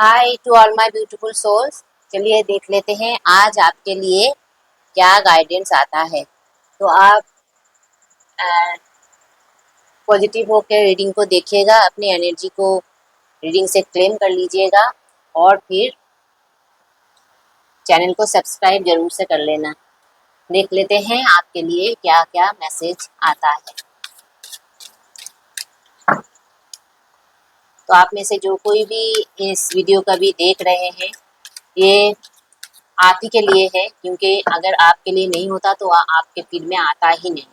Hi to all my beautiful souls. चलिए देख लेते हैं आज आपके लिए क्या गाइडेंस आता है। तो आप पॉजिटिव होकर रीडिंग को देखिएगा, अपनी एनर्जी को रीडिंग से क्लेम कर लीजिएगा और फिर चैनल को सब्सक्राइब जरूर से कर लेना। देख लेते हैं आपके लिए क्या क्या मैसेज आता है। तो आप में से जो कोई भी इस वीडियो का भी देख रहे हैं, ये आप ही के लिए है, क्योंकि अगर आपके लिए नहीं होता तो आपके फीड में आता ही नहीं।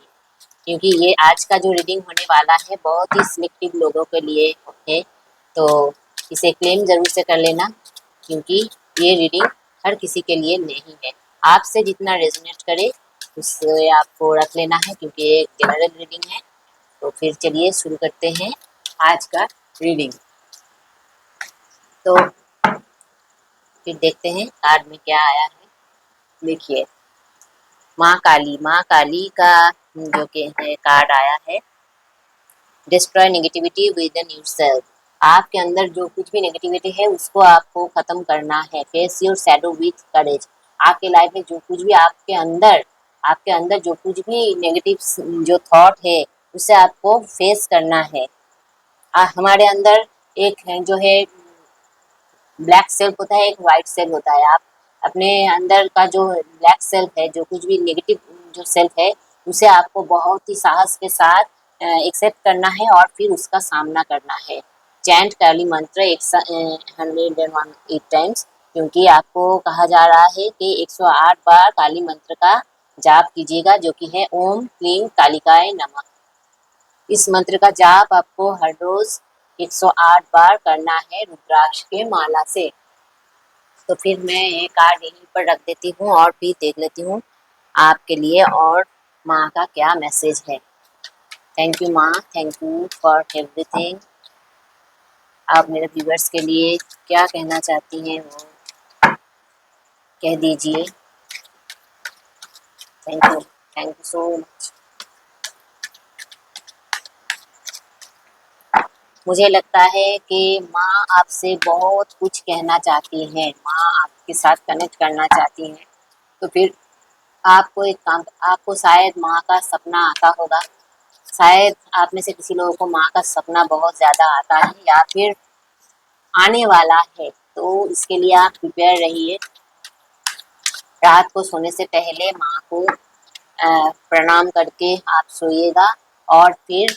क्योंकि ये आज का जो रीडिंग होने वाला है बहुत ही सिलेक्टिव लोगों के लिए है, तो इसे क्लेम जरूर से कर लेना, क्योंकि ये रीडिंग हर किसी के लिए नहीं है। आपसे जितना रेजोनेट करे उससे आपको रख लेना है, क्योंकि ये जनरल रीडिंग है। तो फिर चलिए शुरू करते हैं आज का रीडिंग। तो फिर देखते हैं कार्ड में क्या आया है। देखिए, माँ काली का जो कि है कार्ड आया है, destroy negativity with in yourself. आपके अंदर जो कुछ भी नेगेटिविटी है उसको आपको खत्म करना है। फेस योर शैडो विथ करेज। आपके लाइफ में जो कुछ भी आपके अंदर जो कुछ भी नेगेटिव जो थॉट है उसे आपको फेस करना है। हमारे अंदर एक है जो है ब्लैक सेल्फ होता है, एक वाइट सेल्फ होता है। आप अपने अंदर का जो ब्लैक सेल्फ है, जो कुछ भी नेगेटिव जो सेल्फ है, उसे आपको बहुत ही साहस के साथ एक्सेप्ट करना है और फिर उसका सामना करना है। चैंट काली मंत्र 101 टाइम्स, क्योंकि आपको कहा जा रहा है कि 108 बार काली मंत्र का जाप कीजिएगा, जो कि है ओम क्लीं कालिकाय नमः। इस मंत्र का जाप आपको हर रोज 108 बार करना है रुद्राक्ष के माला से। तो फिर मैं ये कार्ड यहीं पर रख देती हूँ और फिर देख लेती हूँ आपके लिए और माँ का क्या मैसेज है। थैंक यू माँ, थैंक यू फॉर एवरीथिंग। आप मेरे व्यूअर्स के लिए क्या कहना चाहती हैं वो कह दीजिए। Thank you so much. मुझे लगता है कि माँ आपसे बहुत कुछ कहना चाहती हैं, माँ आपके साथ कनेक्ट करना चाहती हैं। तो फिर आपको एक काम, आपको शायद माँ का सपना आता होगा। शायद आप में से किसी लोगों को माँ का सपना बहुत ज़्यादा आता है या फिर आने वाला है। तो इसके लिए आप प्रिपेयर रहिए। रात को सोने से पहले माँ को प्रणाम करके आप सोइएगा और फिर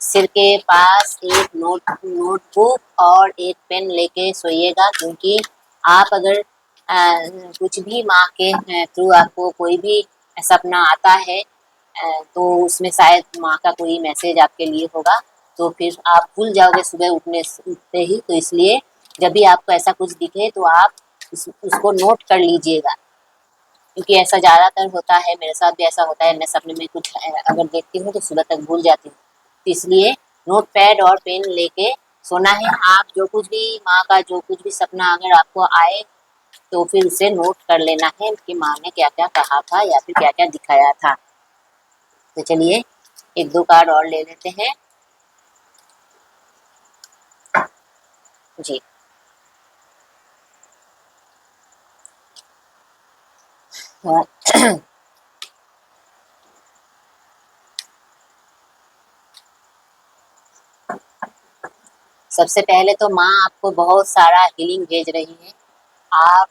सिर के पास एक नोटबुक और एक पेन लेके सोइएगा, क्योंकि आप अगर कुछ भी माँ के थ्रू आपको कोई भी सपना आता है तो उसमें शायद माँ का कोई मैसेज आपके लिए होगा। तो फिर आप भूल जाओगे सुबह उठते ही। तो इसलिए जब भी आपको ऐसा कुछ दिखे तो आप उसको नोट कर लीजिएगा, क्योंकि ऐसा ज़्यादातर होता है, मेरे साथ भी ऐसा होता है। मैं सपने में कुछ अगर देखती हूँ तो सुबह तक भूल जाती हूँ। तो इसलिए नोट पैड और पेन लेके सोना है। आप जो कुछ भी माँ का जो कुछ भी सपना अगर आपको आए तो फिर उसे नोट कर लेना है कि माँ ने क्या क्या कहा था या फिर क्या क्या दिखाया था। तो चलिए एक दो कार्ड और ले लेते हैं जी। सबसे पहले तो माँ आपको बहुत सारा हीलिंग भेज रही है। आप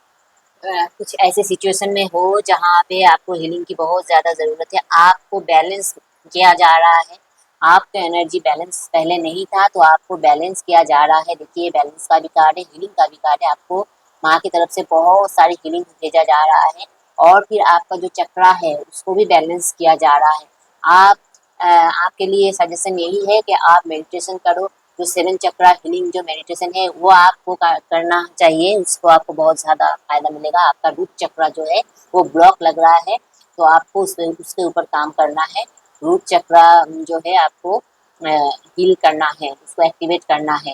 कुछ ऐसे सिचुएशन में हो जहाँ पे आपको हीलिंग की बहुत ज़्यादा ज़रूरत है। आपको बैलेंस किया जा रहा है। आपका एनर्जी बैलेंस पहले नहीं था, तो आपको बैलेंस किया जा रहा है। देखिए, बैलेंस का भी कार्ड है, हीलिंग का भी कार्ड है। आपको माँ की तरफ से बहुत सारी हीलिंग भेजा जा रहा है और फिर आपका जो चक्रा है उसको भी बैलेंस किया जा रहा है। आप आपके लिए सजेशन यही है कि आप मेडिटेशन करो। जो 7 चक्रा हीलिंग जो मेडिटेशन है वो आपको करना चाहिए। उसको आपको बहुत ज़्यादा फायदा मिलेगा। आपका रूट चक्रा जो है वो ब्लॉक लग रहा है, तो आपको उसके ऊपर काम करना है। रूट चक्रा जो है आपको हील करना है, उसको एक्टिवेट करना है।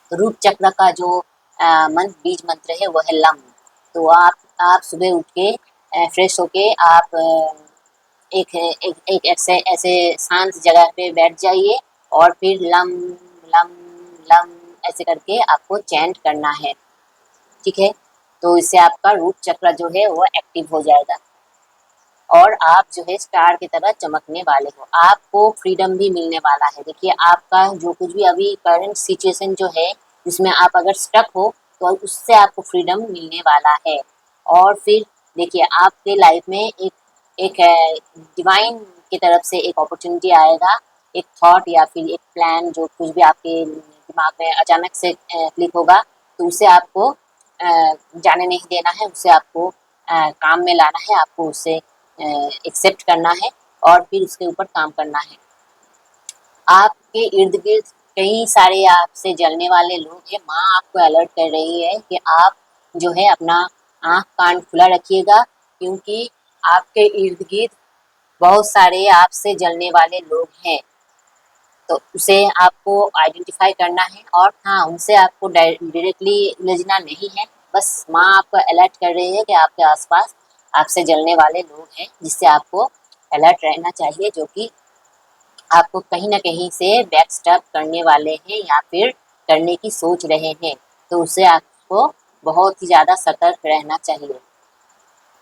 तो रूट चक्र का जो बीज मंत्र है वो है लम। तो आप सुबह उठ के फ्रेश होके आप एक ऐसे शांत जगह पे बैठ जाइए और फिर लम लम लम ऐसे करके आपको चैंट करना है, ठीक है। तो इससे आपका रूट चक्र जो है वो एक्टिव हो जाएगा और आप जो है स्टार की तरह चमकने वाले हो। आपको फ्रीडम भी मिलने वाला है। देखिए आपका जो कुछ भी अभी करंट सिचुएशन जो है जिसमें आप अगर स्टक हो तो उससे आपको फ्रीडम मिलने वाला है। और फिर देखिए आपके लाइफ में एक डिवाइन की तरफ से एक अपॉर्चुनिटी आएगा, एक थॉट या फिर एक प्लान जो कुछ भी आपके दिमाग में अचानक से क्लिक होगा, तो उसे आपको जाने नहीं देना है, उसे आपको काम में लाना है, आपको उसे एक्सेप्ट करना है और फिर उसके ऊपर काम करना है। आपके इर्द गिर्द कई सारे आपसे जलने वाले लोग हैं। माँ आपको अलर्ट कर रही है कि आप जो है अपना आँख कान खुला रखिएगा, क्योंकि आपके इर्द गिर्द बहुत सारे आपसे जलने वाले लोग हैं। तो उसे आपको आइडेंटिफाई करना है और हाँ, उनसे आपको डायरेक्टली उलझना नहीं है। बस माँ आपको अलर्ट कर रही है कि आपके आसपास आपसे जलने वाले लोग हैं, जिससे आपको अलर्ट रहना चाहिए, जो कि आपको कहीं ना कहीं से बैकस्टैब करने वाले हैं या फिर करने की सोच रहे हैं। तो उससे आपको बहुत ही ज़्यादा सतर्क रहना चाहिए।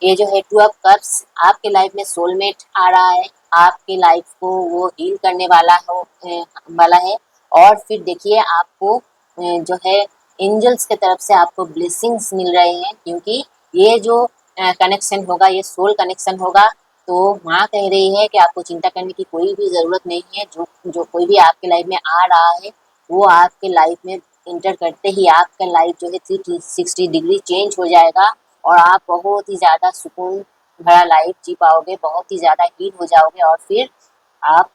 ये जो है टू ऑफ कप्स, आपके लाइफ में सोलमेट आ रहा है, आपके लाइफ को वो हील करने वाला है। और फिर देखिए आपको जो है एंजल्स की तरफ से आपको ब्लेसिंग्स मिल रहे हैं, क्योंकि ये जो कनेक्शन होगा ये सोल कनेक्शन होगा। तो माँ कह रही है कि आपको चिंता करने की कोई भी ज़रूरत नहीं है। जो जो कोई भी आपके लाइफ में आ रहा है वो आपके लाइफ में इंटर करते ही आपका लाइफ जो है 360 डिग्री चेंज हो जाएगा और आप बहुत ही ज़्यादा सुकून भरा लाइफ जी पाओगे, बहुत ही ज़्यादा हील हो जाओगे और फिर आप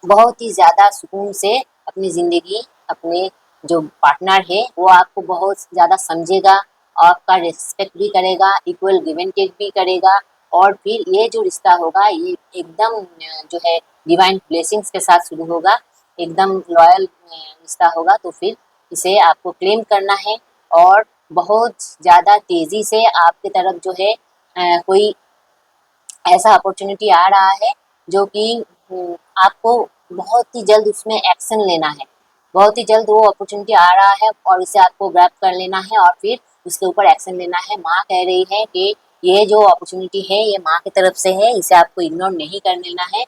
बहुत ही ज़्यादा सुकून से अपनी ज़िंदगी, अपने जो पार्टनर है वो आपको बहुत ज़्यादा समझेगा, आपका रिस्पेक्ट भी करेगा, इक्वल गिव एंड टेक भी करेगा। और फिर ये जो रिश्ता होगा ये एकदम जो है डिवाइन ब्लेसिंग्स के साथ शुरू होगा, एकदम लॉयल रिश्ता होगा। तो फिर इसे आपको क्लेम करना है और बहुत ज़्यादा तेज़ी से आपकी तरफ जो है कोई ऐसा अपॉर्चुनिटी आ रहा है जो कि आपको बहुत ही जल्द उसमें एक्शन लेना है। बहुत ही जल्द वो अपॉर्चुनिटी आ रहा है और इसे आपको ग्रैब कर लेना है और फिर उसके ऊपर एक्शन लेना है। माँ कह रही है कि ये जो अपॉर्चुनिटी है ये माँ की तरफ से है, इसे आपको इग्नोर नहीं कर लेना है,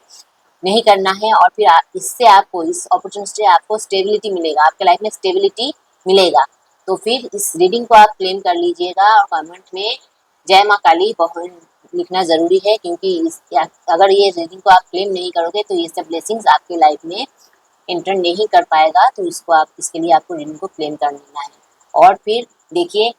नहीं करना है। और फिर इससे आपको, इस अपॉर्चुनिटी से आपको स्टेबिलिटी मिलेगा, आपके लाइफ में स्टेबिलिटी मिलेगा। तो फिर इस रीडिंग को आप क्लेम कर लीजिएगा और कमेंट में जय माँ काली बहुत लिखना ज़रूरी है, क्योंकि अगर ये रीडिंग को आप क्लेम नहीं करोगे तो ये सब ब्लेसिंग्स आपके लाइफ में एंटर नहीं कर पाएगा। तो इसके लिए आपको रीडिंग को क्लेम कर लेना है। और फिर देखिए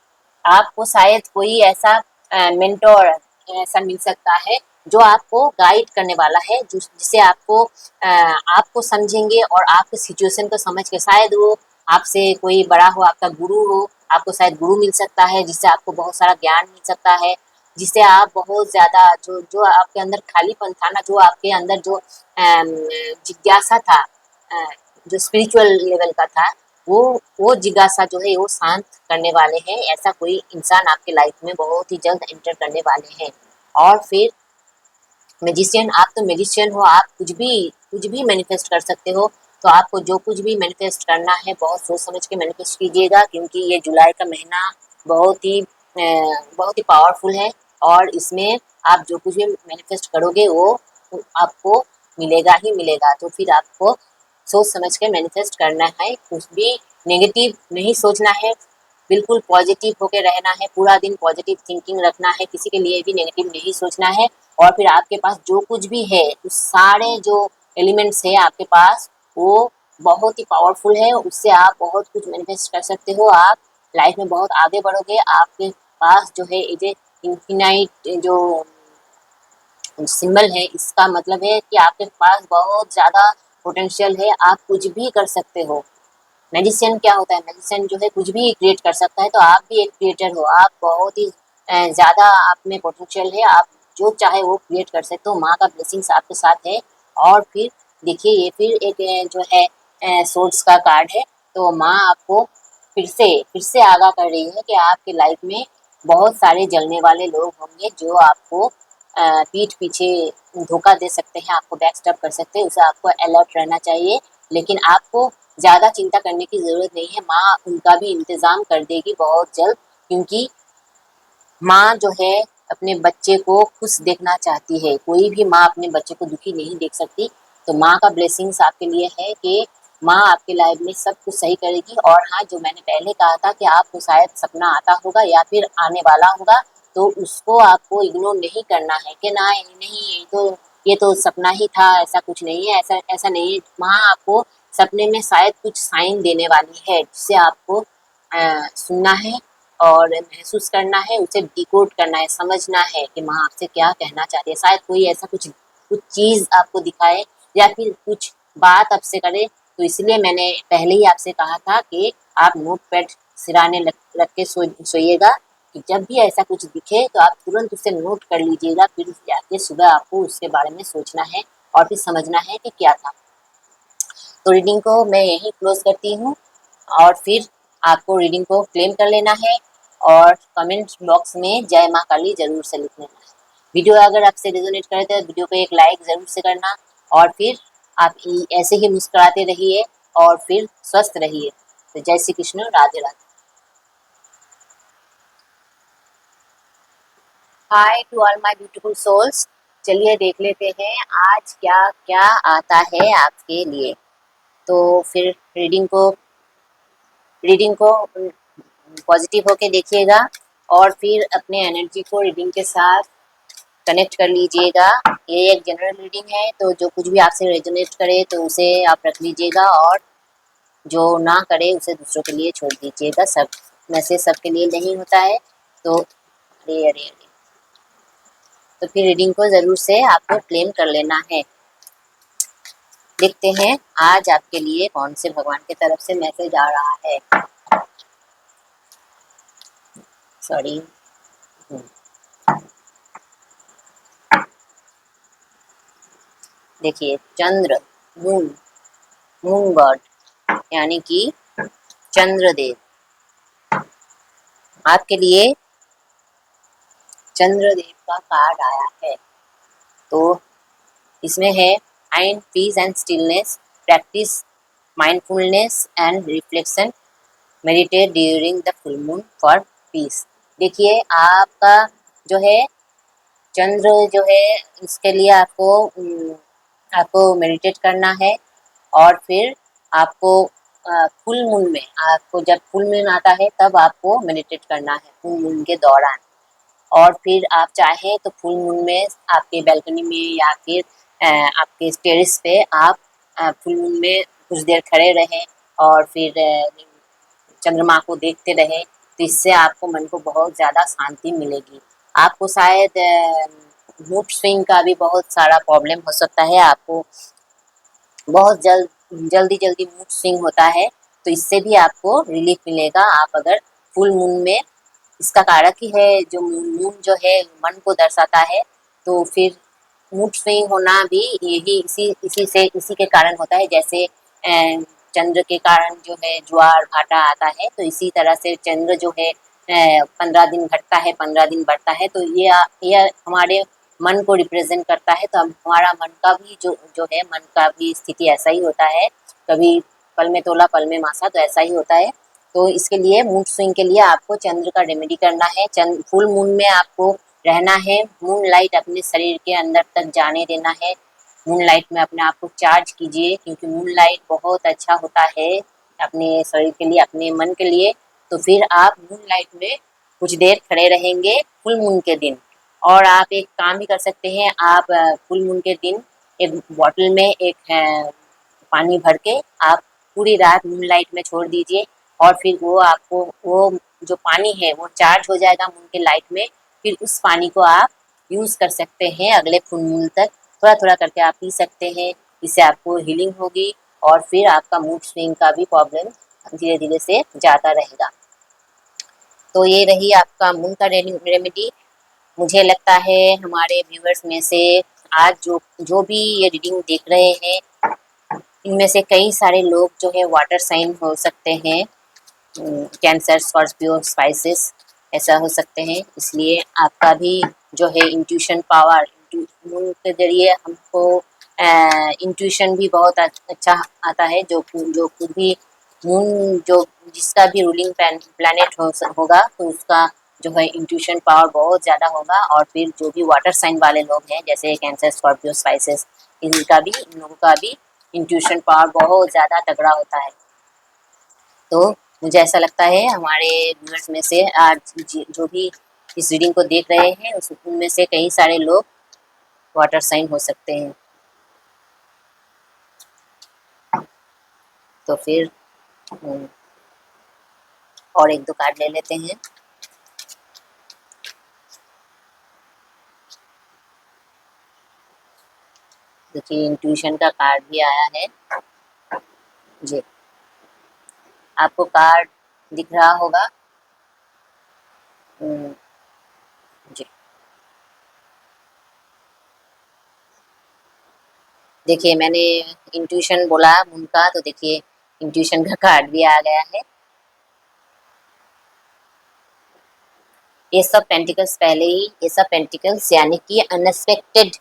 आपको शायद कोई ऐसा मेंटोर ऐसा मिल सकता है जो आपको गाइड करने वाला है, जिससे आपको समझेंगे और आपके सिचुएशन को समझ के, शायद वो आपसे कोई बड़ा हो, आपका गुरु हो, आपको शायद गुरु मिल सकता है जिससे आपको बहुत सारा ज्ञान मिल सकता है, जिससे आप बहुत ज़्यादा जो जो आपके अंदर खालीपन था ना, जो आपके अंदर जो जिज्ञासा था, जो स्पिरिचुअल लेवल का था, वो जिज्ञासा जो है वो शांत करने वाले हैं। ऐसा कोई इंसान आपके लाइफ में बहुत ही जल्द एंटर करने वाले हैं। और फिर मैजिशियन, आप तो मैजिशियन हो, आप कुछ भी मैनिफेस्ट कर सकते हो। तो आपको जो कुछ भी मैनिफेस्ट करना है बहुत सोच समझ के मैनिफेस्ट कीजिएगा, क्योंकि ये जुलाई का महीना बहुत ही पावरफुल है और इसमें आप जो कुछ भी मैनिफेस्ट करोगे वो आपको मिलेगा ही मिलेगा। तो फिर आपको सोच समझ के मैनिफेस्ट करना है, कुछ भी नेगेटिव नहीं सोचना है, बिल्कुल पॉजिटिव होके रहना है, पूरा दिन पॉजिटिव थिंकिंग रखना है, किसी के लिए भी नेगेटिव नहीं सोचना है। और फिर आपके पास जो कुछ भी है, उस सारे जो एलिमेंट्स है आपके पास, वो बहुत ही पावरफुल है, उससे आप बहुत कुछ मैनिफेस्ट कर सकते हो। आप लाइफ में बहुत आगे बढ़ोगे। आपके पास जो है ये इन्फिनाइट जो सिंबल है, इसका मतलब है कि आपके पास बहुत ज़्यादा पोटेंशियल है, आप कुछ भी कर सकते हो। मैजिशियन क्या होता है, मैजिशियन जो है कुछ भी क्रिएट कर सकता है। तो आप भी एक क्रिएटर हो, आप बहुत ही ज़्यादा आप में पोटेंशियल है, आप जो चाहे वो क्रिएट कर सकते हो। माँ का ब्लेसिंग्स आपके साथ है। और फिर देखिए ये फिर एक जो है सोर्स का कार्ड है। तो माँ आपको फिर से आगाह कर रही है कि आपके लाइफ में बहुत सारे जलने वाले लोग होंगे जो आपको पीठ पीछे धोखा दे सकते हैं, आपको बैकस्टैब कर सकते हैं, उसे आपको अलर्ट रहना चाहिए। लेकिन आपको ज़्यादा चिंता करने की ज़रूरत नहीं है, माँ उनका भी इंतज़ाम कर देगी बहुत जल्द, क्योंकि माँ जो है अपने बच्चे को खुश देखना चाहती है। कोई भी माँ अपने बच्चे को दुखी नहीं देख सकती। तो माँ का ब्लेसिंग्स आपके लिए है कि माँ आपके लाइफ में सब कुछ सही करेगी। और हाँ, जो मैंने पहले कहा था कि आपको शायद सपना आता होगा या फिर आने वाला होगा, तो उसको आपको इग्नोर नहीं करना है कि ना नहीं, ये तो सपना ही था, ऐसा कुछ नहीं है, ऐसा ऐसा नहीं है। माँ आपको सपने में शायद कुछ साइन देने वाली है, जिससे आपको सुनना है और महसूस करना है, उसे डिकोड करना है, समझना है कि माँ आपसे क्या कहना चाहती है। शायद कोई ऐसा कुछ कुछ चीज़ आपको दिखाए या फिर कुछ बात आपसे करे। तो इसलिए मैंने पहले ही आपसे कहा था कि आप नोटपैड सिराने रख के सोइएगा, कि जब भी ऐसा कुछ दिखे तो आप तुरंत उसे नोट कर लीजिएगा। फिर जाके सुबह आपको उसके बारे में सोचना है और फिर समझना है कि क्या था। तो रीडिंग को मैं यहीं क्लोज करती हूँ और फिर आपको रीडिंग को क्लेम कर लेना है और कमेंट बॉक्स में जय माँ काली जरूर से लिख लेना है। वीडियो अगर आपसे रेजोनेट करे तो वीडियो को एक लाइक जरूर से करना और फिर आप ऐसे ही मुस्कुराते रहिए और फिर स्वस्थ रहिए। तो जय Shri Krishna, Radhe Radhe. Hi to all my beautiful souls. चलिए देख लेते हैं आज क्या क्या आता है आपके लिए। तो फिर रीडिंग को पॉजिटिव होके देखिएगा और फिर अपने एनर्जी को रीडिंग के साथ कनेक्ट कर लीजिएगा। ये एक जनरल रीडिंग है, तो जो कुछ भी आपसे रेजोनेट करे तो उसे आप रख लीजिएगा और जो ना करे उसे दूसरों के लिए छोड़ दीजिएगा। सब मैसेज सबके लिए नहीं होता है। तो अरे अरे अरे, तो फिर रीडिंग को ज़रूर से आपको क्लेम कर लेना है। देखते हैं आज आपके लिए कौन से भगवान की तरफ से मैसेज आ रहा है। सॉरी। देखिए, चंद्र, मून, मून गॉड यानी कि चंद्रदेव आपके लिए चंद्रदेव का कार्ड आया है। तो इसमें है find peace and stillness, practice mindfulness and reflection, meditate during the full moon for piece. देखिए, आपका जो है चंद्र जो है, इसके लिए आपको मेडिटेट करना है और फिर आपको फुल मून में, आपको जब फुल मून आता है तब आपको मेडिटेट करना है, फुल मून के दौरान। और फिर आप चाहें तो फुल मून में आपके बैल्कनी में या फिर आपके टेरेस पे आप फुल मून में कुछ देर खड़े रहें और फिर चंद्रमा को देखते रहें। तो इससे आपको मन को बहुत ज़्यादा शांति मिलेगी। आपको शायद मूड स्विंग का भी बहुत सारा प्रॉब्लम हो सकता है, आपको बहुत जल्दी मूड स्विंग होता है, तो इससे भी आपको रिलीफ मिलेगा। आप अगर फुल मून में, इसका कारक ही है जो मून जो है मन को दर्शाता है, तो फिर मूड स्विंग होना भी यही इसी के कारण होता है। जैसे चंद्र के कारण जो है ज्वार भाटा आता है, तो इसी तरह से चंद्र जो है 15 दिन घटता है 15 दिन बढ़ता है, तो ये हमारे मन को रिप्रेजेंट करता है। तो हमारा मन का भी जो है, मन का भी स्थिति ऐसा ही होता है, कभी पल में तोला पल में मासा, तो ऐसा ही होता है। तो इसके लिए मूड स्विंग के लिए आपको चंद्र का रेमेडी करना है। फुल मून में आपको रहना है, मून लाइट अपने शरीर के अंदर तक जाने देना है। मून लाइट में अपने आप को चार्ज कीजिए, क्योंकि मून लाइट बहुत अच्छा होता है अपने शरीर के लिए, अपने मन के लिए। तो फिर आप मून लाइट में कुछ देर खड़े रहेंगे फुल मून के दिन। और आप एक काम भी कर सकते हैं, आप फुल मून के दिन एक बॉटल में एक पानी भर के आप पूरी रात मून लाइट में छोड़ दीजिए और फिर वो जो पानी है वो चार्ज हो जाएगा मून के लाइट में। फिर उस पानी को आप यूज़ कर सकते हैं अगले फुल मून तक, थोड़ा थोड़ा करके आप पी सकते हैं। इससे आपको हीलिंग होगी और फिर आपका मूड स्विंग का भी प्रॉब्लम धीरे धीरे से जाता रहेगा। तो ये रही आपका मून का रेमेडी। मुझे लगता है हमारे व्यूअर्स में से आज जो भी ये रीडिंग देख रहे हैं, इनमें से कई सारे लोग जो है वाटर साइन हो सकते हैं, कैंसर, स्कॉर्पियो, स्पाइसेस ऐसा हो सकते हैं। इसलिए आपका भी जो है इंट्यूशन पावर, मून के जरिए हमको इंट्यूशन भी बहुत अच्छा आता है। जो कुछ भी मून जो जिसका भी रूलिंग प्लैनेट होगा तो उसका जो है इंट्यूशन पावर बहुत ज़्यादा होगा। और फिर जो भी वाटर साइन वाले लोग हैं जैसे कैंसर, स्कॉर्पियो, स्पाइसेस, इन लोगों का भी इंट्यूशन पावर बहुत ज़्यादा तगड़ा होता है। तो मुझे ऐसा लगता है हमारे व्यूअर्स में से आज जो भी इस रीडिंग को देख रहे हैं उनमें से कई सारे लोग वाटर साइन हो सकते हैं। तो फिर और एक दो कार्ड ले लेते हैं। देखिए इंट्यूशन का कार्ड भी आया है जी। आपको कार्ड दिख रहा होगा जी। देखिए मैंने इंट्यूशन बोला उनका, तो देखिए इंट्यूशन का कार्ड भी आ गया है। ये सब पेंटिकल्स पहले ही, ये सब पेंटिकल्स यानी कि अनएक्सपेक्टेड,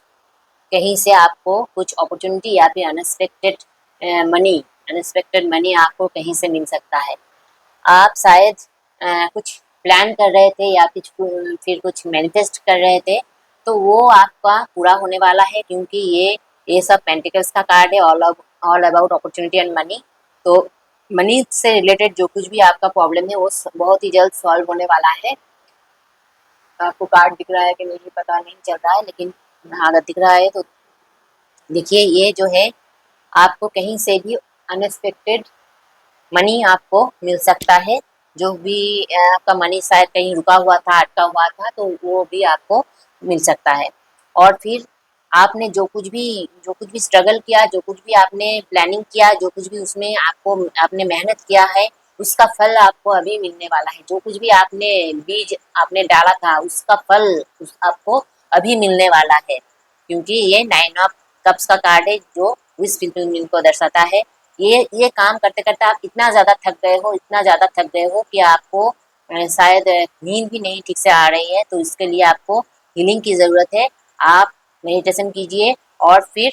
कहीं से आपको कुछ अपॉर्चुनिटी या फिर अनएक्सपेक्टेड मनी आपको कहीं से मिल सकता है। आप शायद कुछ प्लान कर रहे थे या फिर कुछ मैनिफेस्ट कर रहे थे, तो वो आपका पूरा होने वाला है, क्योंकि ये सब पेंटिकल्स का कार्ड है, all about opportunity and money. तो मनी से रिलेटेड जो कुछ भी आपका प्रॉब्लम है वो बहुत ही जल्द सॉल्व होने वाला है। आपको कार्ड दिख रहा है कि नहीं पता नहीं चल रहा है, लेकिन अगर दिख रहा है तो देखिए ये जो है आपको कहीं से भी अनएक्सपेक्टेड मनी आपको मिल सकता है। जो भी आपका मनी शायद कहीं रुका हुआ था, अटका हुआ था, तो वो भी आपको मिल सकता है। और फिर आपने जो कुछ भी स्ट्रगल किया, जो कुछ भी आपने प्लानिंग किया, जो कुछ भी उसमें आपने मेहनत किया है, उसका फल आपको अभी मिलने वाला है। जो कुछ भी आपने बीज आपने डाला था उसका फल आपको अभी मिलने वाला है, क्योंकि ये 9 ऑफ कप्स का कार्ड है जो विश फुलफिलमेंट को दर्शाता है। ये काम करते करते आप इतना ज़्यादा थक गए हो, इतना ज़्यादा थक गए हो कि आपको शायद नींद भी नहीं ठीक से आ रही है। तो इसके लिए आपको हीलिंग की ज़रूरत है। आप मेडिटेशन कीजिए और फिर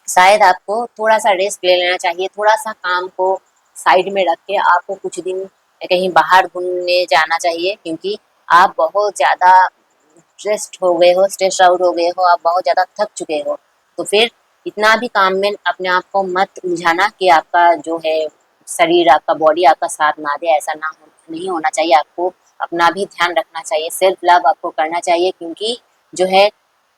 शायद आपको थोड़ा सा रेस्ट ले लेना चाहिए। थोड़ा सा काम को साइड में रख के आपको कुछ दिन कहीं बाहर घूमने जाना चाहिए, क्योंकि आप बहुत ज़्यादा स्ट्रेस आउट हो गए हो, आप बहुत ज़्यादा थक चुके हो। तो फिर इतना भी काम में अपने आप को मत उलझाना कि आपका जो है शरीर, आपका बॉडी आपका साथ ना दे। ऐसा नहीं होना चाहिए। आपको अपना भी ध्यान रखना चाहिए, सेल्फ लव आपको करना चाहिए, क्योंकि जो है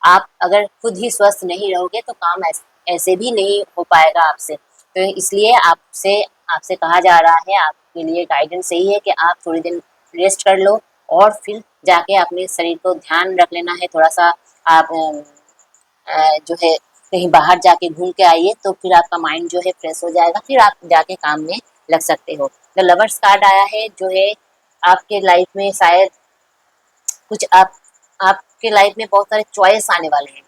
आप अगर खुद ही स्वस्थ नहीं रहोगे तो काम ऐसे भी नहीं हो पाएगा आपसे। तो इसलिए आपसे आपसे कहा जा रहा है, आपके लिए गाइडेंस यही है कि आप थोड़ी दिन रेस्ट कर लो और फिर जाके अपने शरीर को ध्यान रख लेना है। थोड़ा सा आप जो है कहीं बाहर जाके घूम के आइए, तो फिर आपका माइंड जो है फ्रेश हो जाएगा, फिर आप जाके काम में लग सकते हो। द लवर्स कार्ड आया है जो है आपके लाइफ में शायद कुछ आपके लाइफ में बहुत सारे चॉइस आने वाले हैं।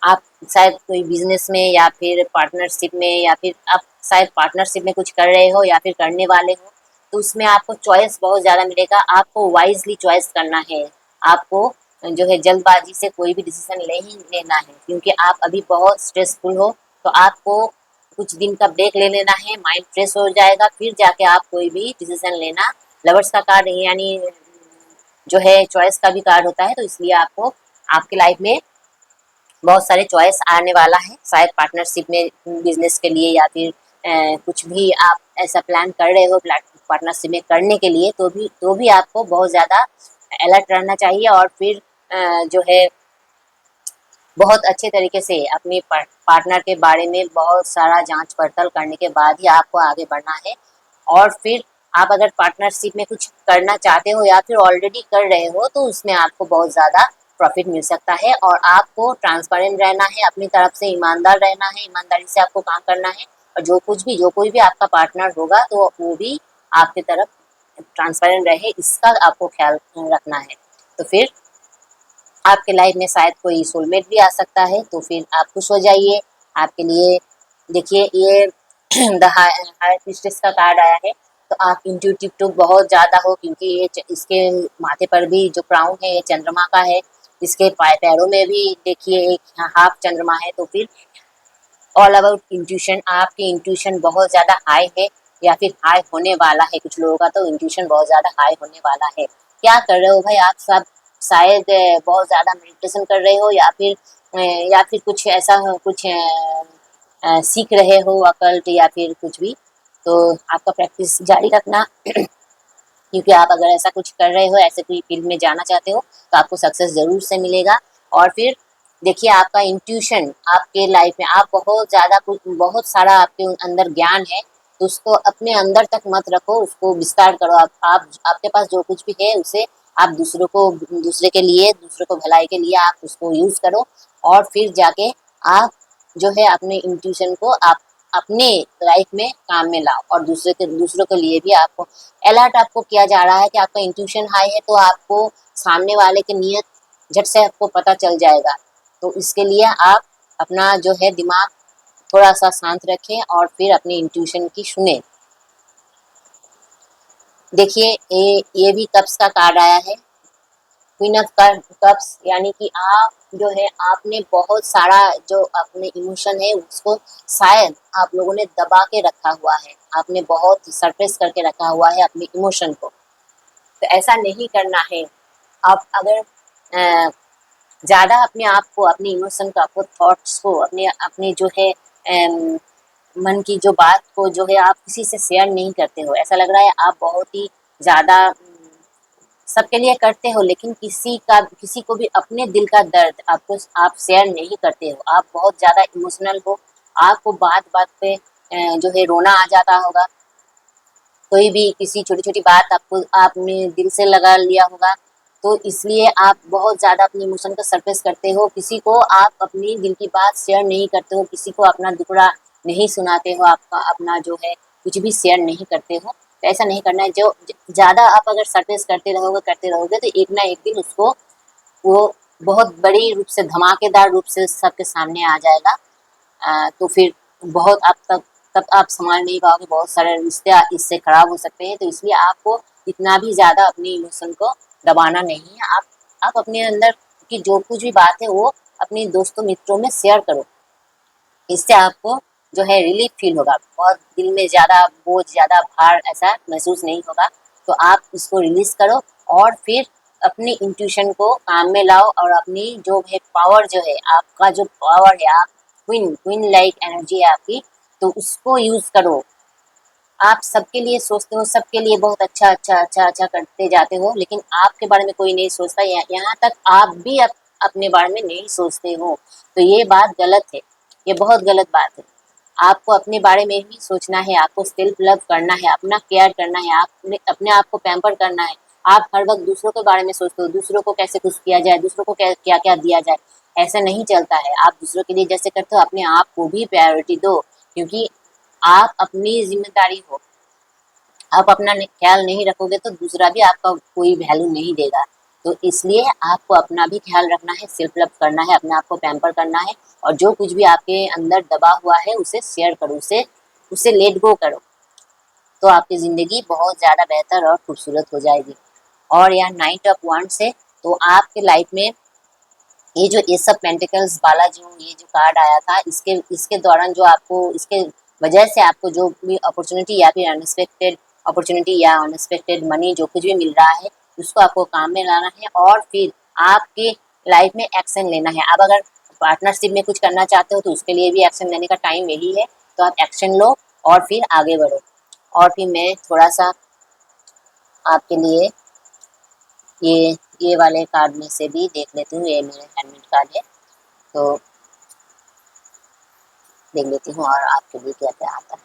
आप शायद कोई बिजनेस में या फिर पार्टनरशिप में, या फिर आप शायद पार्टनरशिप में कुछ कर रहे हो या फिर करने वाले हो, तो उसमें आपको चॉइस बहुत ज़्यादा मिलेगा। आपको वाइजली चॉइस करना है। आपको जो है जल्दबाजी से कोई भी डिसीजन नहीं लेना है, क्योंकि आप अभी बहुत स्ट्रेसफुल हो। तो आपको कुछ दिन का ब्रेक ले लेना है, माइंड फ्रेश हो जाएगा, फिर जाके आप कोई भी डिसीजन लेना। लवर्स का कार्ड यानी जो है चॉइस का भी कार्ड होता है, तो इसलिए आपको आपके लाइफ में बहुत सारे चॉइस आने वाला है। शायद पार्टनरशिप में, बिजनेस के लिए, या फिर कुछ भी आप ऐसा प्लान कर रहे हो पार्टनरशिप में करने के लिए, तो भी आपको बहुत ज़्यादा अलर्ट रहना चाहिए। और फिर जो है बहुत अच्छे तरीके से अपने पार्टनर के बारे में बहुत सारा जांच पड़ताल करने के बाद ही आपको आगे बढ़ना है। और फिर आप अगर पार्टनरशिप में कुछ करना चाहते हो या फिर ऑलरेडी कर रहे हो, तो उसमें आपको बहुत ज़्यादा प्रॉफिट मिल सकता है। और आपको ट्रांसपेरेंट रहना है, अपनी तरफ से ईमानदार रहना है, ईमानदारी से आपको काम करना है। और जो कोई भी आपका पार्टनर होगा तो वो भी आपकी तरफ ट्रांसपेरेंट रहे, इसका आपको ख्याल रखना है। तो फिर आपके लाइफ में शायद कोई सोलमेट भी आ सकता है, तो फिर आप खुश हो जाइए। आपके लिए देखिए ये द हाई प्रीस्टेस का कार्ड आया है, तो आप इंट्यूटिव तो बहुत ज़्यादा हो, क्योंकि ये इसके माथे पर भी जो क्राउन है ये चंद्रमा का है। इसके पैरों में भी देखिए एक हाफ चंद्रमा है। तो फिर ऑल अबाउट इंट्यूशन, आपकी इंट्यूशन बहुत ज़्यादा हाई है या फिर हाई होने वाला है। कुछ लोगों का तो इंट्यूशन बहुत ज़्यादा हाई होने वाला है। क्या कर रहे हो भाई आप सब? शायद बहुत ज़्यादा मेडिटेशन कर रहे हो या फिर कुछ ऐसा कुछ सीख रहे हो अकल्ट या फिर कुछ भी। तो आपका प्रैक्टिस जारी रखना क्योंकि आप अगर ऐसा कुछ कर रहे हो, ऐसे कोई फील्ड में जाना चाहते हो तो आपको सक्सेस ज़रूर से मिलेगा। और फिर देखिए आपका इंट्यूशन आपके लाइफ में, आप बहुत ज़्यादा कुछ बहुत सारा आपके अंदर ज्ञान है, तो उसको अपने अंदर तक मत रखो, उसको विस्तार करो। आप आपके पास जो कुछ भी है उसे आप दूसरे के लिए, दूसरे को भलाई के लिए आप उसको यूज़ करो। और फिर जाके आप जो है अपने इंट्यूशन को आप अपने लाइफ में काम में लाओ और दूसरों के लिए भी आपको अलर्ट आपको किया जा रहा है कि आपका इंट्यूशन हाई है, तो आपको सामने वाले की नीयत झट से आपको पता चल जाएगा। तो इसके लिए आप अपना जो है दिमाग थोड़ा सा शांत रखें और फिर अपनी इंट्यूशन की सुने। देखिए ये भी कप्स का कार्ड आया है, क्वीन ऑफ कप्स, यानी कि आप जो है आपने बहुत सारा जो अपने इमोशन है उसको शायद आप लोगों ने दबा के रखा हुआ है, आपने बहुत सरप्रेस करके रखा हुआ है अपने इमोशन को। तो ऐसा नहीं करना है। आप अगर ज़्यादा अपने आप को, अपने इमोशन को, आपको थॉट्स को, अपने जो है मन की जो बात को जो है आप किसी से शेयर नहीं करते हो। ऐसा लग रहा है आप बहुत ही ज़्यादा सबके लिए करते हो, लेकिन किसी को भी अपने दिल का दर्द आप शेयर नहीं करते हो। आप बहुत ज़्यादा इमोशनल हो, आपको बात बात पे जो है रोना आ जाता होगा। कोई भी किसी छोटी छोटी बात आपने दिल से लगा लिया होगा, तो इसलिए आप बहुत ज़्यादा अपनी इमोशन को सरफेस करते हो। किसी को आप अपनी दिल की बात शेयर नहीं करते हो, किसी को अपना दुखड़ा नहीं सुनाते हो, आपका अपना जो है कुछ भी शेयर नहीं करते हो। तो ऐसा नहीं करना है। जो ज़्यादा आप अगर सरफेस करते रहोगे तो एक ना एक दिन उसको वो बहुत बड़ी रूप से, धमाकेदार रूप से सबके सामने आ जाएगा। तो फिर बहुत आप तब आप संभाल नहीं पाओगे, बहुत सारे रिश्ते इससे खराब हो सकते हैं। तो इसलिए आपको इतना भी ज़्यादा अपने इमोशन को दबाना नहीं है। आप अपने अंदर की जो कुछ भी बात है वो अपने दोस्तों मित्रों में शेयर करो। इससे आपको जो है रिलीफ फील होगा, बहुत दिल में ज़्यादा बोझ, ज़्यादा भार ऐसा महसूस नहीं होगा। तो आप इसको रिलीज़ करो और फिर अपनी इंट्यूशन को काम में लाओ और अपनी जो है पावर जो है, आपका जो पावर है, आप क्वीन लाइक एनर्जी है आपकी, तो उसको यूज़ करो। आप सबके लिए सोचते हो, सबके लिए बहुत अच्छा करते जाते हो, लेकिन आपके बारे में कोई नहीं सोचता। यहाँ तक आप भी अपने बारे में नहीं सोचते हो। तो ये बात गलत है, ये बहुत गलत बात है। आपको अपने बारे में ही सोचना है, आपको सेल्फ लव करना है, अपना केयर करना है, आपने अपने आप को पैम्पर करना है। आप हर वक्त दूसरों के बारे में सोचते हो, दूसरों को कैसे खुश किया जाए, दूसरों को क्या क्या दिया जाए। ऐसा नहीं चलता है। आप दूसरों के लिए जैसे करते हो अपने आप को भी प्रायोरिटी दो, क्योंकि आप अपनी जिम्मेदारी हो। आप अपना ख्याल नहीं रखोगे तो दूसरा भी आपका कोई वैल्यू नहीं देगा। तो इसलिए आपको अपना भी ख्याल रखना है, सेल्फ लव करना है, अपने आप को पैम्पर करना है और जो कुछ भी आपके अंदर दबा हुआ है उसे शेयर करो, उसे लेट गो करो। तो आपकी ज़िंदगी बहुत ज़्यादा बेहतर और खूबसूरत हो जाएगी। और यहाँ नाइट ऑफ वांड्स है, तो आपके लाइफ में ये जो एस ऑफ पेंटिकल्स वाला जो ये जो कार्ड आया था, इसके दौरान जो आपको, इसके वजह से आपको जो भी अपॉर्चुनिटी या फिर अनएक्सपेक्टेड अपॉर्चुनिटी या अनएक्सपेक्टेड मनी जो कुछ भी मिल रहा है, उसको आपको काम में लाना है और फिर आपके लाइफ में एक्शन लेना है। आप अगर पार्टनरशिप में कुछ करना चाहते हो तो उसके लिए भी एक्शन लेने का टाइम यही है। तो आप एक्शन लो और फिर आगे बढ़ो। और फिर मैं थोड़ा सा आपके लिए ये वाले कार्ड में से भी देख लेती हूँ। ये मेरे हैंडमेड कार्ड है, तो देख लेती हूँ और आपके लिए क्या क्या आता है।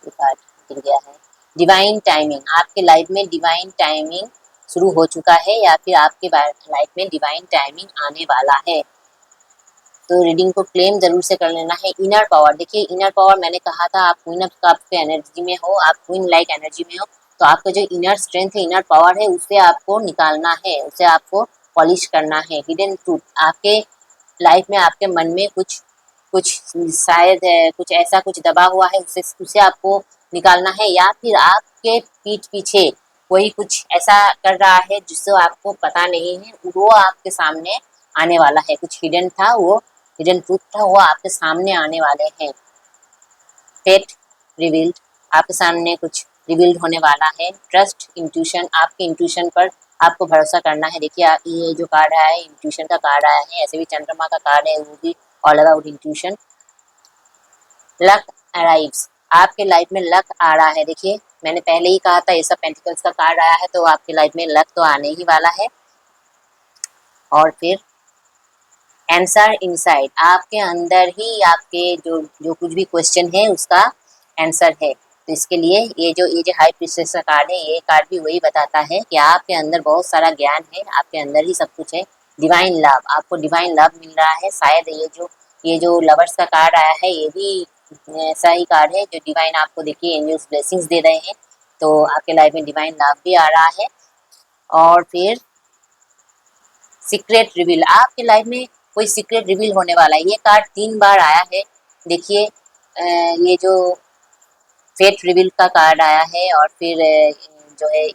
ये कार्ड मिल गया है, डिवाइन टाइमिंग। आपके लाइफ में डिवाइन टाइमिंग शुरू हो चुका है या फिर आपके लाइफ में डिवाइन टाइमिंग आने वाला है। तो रीडिंग को क्लेम जरूर से कर लेना है। इनर पावर, देखिए इनर पावर मैंने कहा था, आप क्वीन ऑफ कप्स के एनर्जी में हो, आप क्वीन लाइक एनर्जी में हो, तो आपका जो इनर स्ट्रेंथ है, इनर पावर है, उसे आपको निकालना है, उसे आपको पॉलिश करना है। हिडन ट्रूथ, आपके लाइफ में आपके मन में कुछ कुछ शायद है, कुछ ऐसा कुछ दबा हुआ है, उसे आपको निकालना है। या फिर आपके पीठ पीछे कोई कुछ ऐसा कर रहा है जिससे आपको पता नहीं है, वो आपके सामने आने वाला है। कुछ हिडन था, वो हिडन ट्रूथ था, वो आपके सामने आने वाले हैं। फेट रिवील्ड, आपके सामने कुछ रिवील्ड होने वाला है। ट्रस्ट इंट्यूशन, आपके इंट्यूशन पर आपको भरोसा करना है। देखिए ये जो कार्ड आया है इंट्यूशन का कार्ड आया है, ऐसे भी चंद्रमा का कार्ड है, वो भी all about intuition. Luck arrives, आपके लाइफ में लक आ रहा है। देखिए मैंने पहले ही कहा था ये सब पेंटिकल्स का कार्ड आया है, तो आपके लाइफ में लक तो आने ही वाला है। और फिर आंसर इनसाइड, आपके अंदर ही आपके जो जो कुछ भी क्वेश्चन है उसका आंसर है। तो इसके लिए ये जो हाई प्रीस्टेस का कार्ड है, ये कार्ड भी वही बताता है कि आपके अंदर बहुत सारा ज्ञान है, आपके अंदर ही सब कुछ है। डिवाइन लव, आपको डिवाइन लव मिल रहा है। शायद ये जो लवर्स का कार्ड आया है, ये भी ऐसा ही कार्ड है जो डिवाइन आपको, देखिए एंजल्स ब्लेसिंग्स दे रहे हैं, तो आपके लाइफ में डिवाइन लव भी आ रहा है। और फिर सीक्रेट रिवील, आपके लाइफ में कोई सीक्रेट रिवील होने वाला है। ये कार्ड 3 बार आया है। देखिए ये जो फेट रिवील का कार्ड आया है, और फिर जो है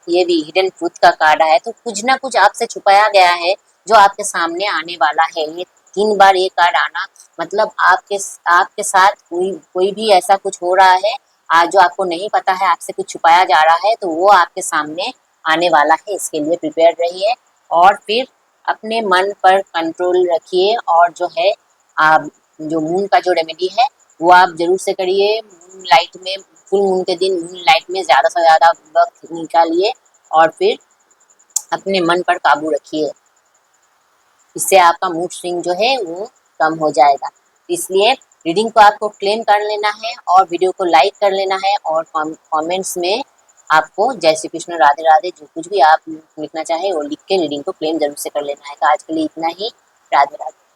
ये भी हिडन ट्रूथ का कार्ड आया है। तो कुछ ना कुछ आपसे छुपाया गया है जो आपके सामने आने वाला है। ये 3 बार ये कार्ड आना मतलब आपके साथ कोई भी ऐसा कुछ हो रहा है आज जो आपको नहीं पता है, आपसे कुछ छुपाया जा रहा है, तो वो आपके सामने आने वाला है। इसके लिए प्रिपेयर रहिए। और फिर अपने मन पर कंट्रोल रखिए, और जो है आप जो मून का जो रेमेडी है वो आप जरूर से करिए। मून लाइट में, फुल मून के दिन मून लाइट में ज़्यादा से ज़्यादा वक्त निकालिए, और फिर अपने मन पर काबू रखिए। इससे आपका मूड स्विंग जो है वो कम हो जाएगा। इसलिए रीडिंग को आपको क्लेम कर लेना है, और वीडियो को लाइक कर लेना है, और कमेंट्स में आपको जय श्री कृष्ण, राधे राधे, जो कुछ भी आप लिखना चाहे वो लिख के रीडिंग को क्लेम जरूर से कर लेना है। तो आज के लिए इतना ही। राधे राधे।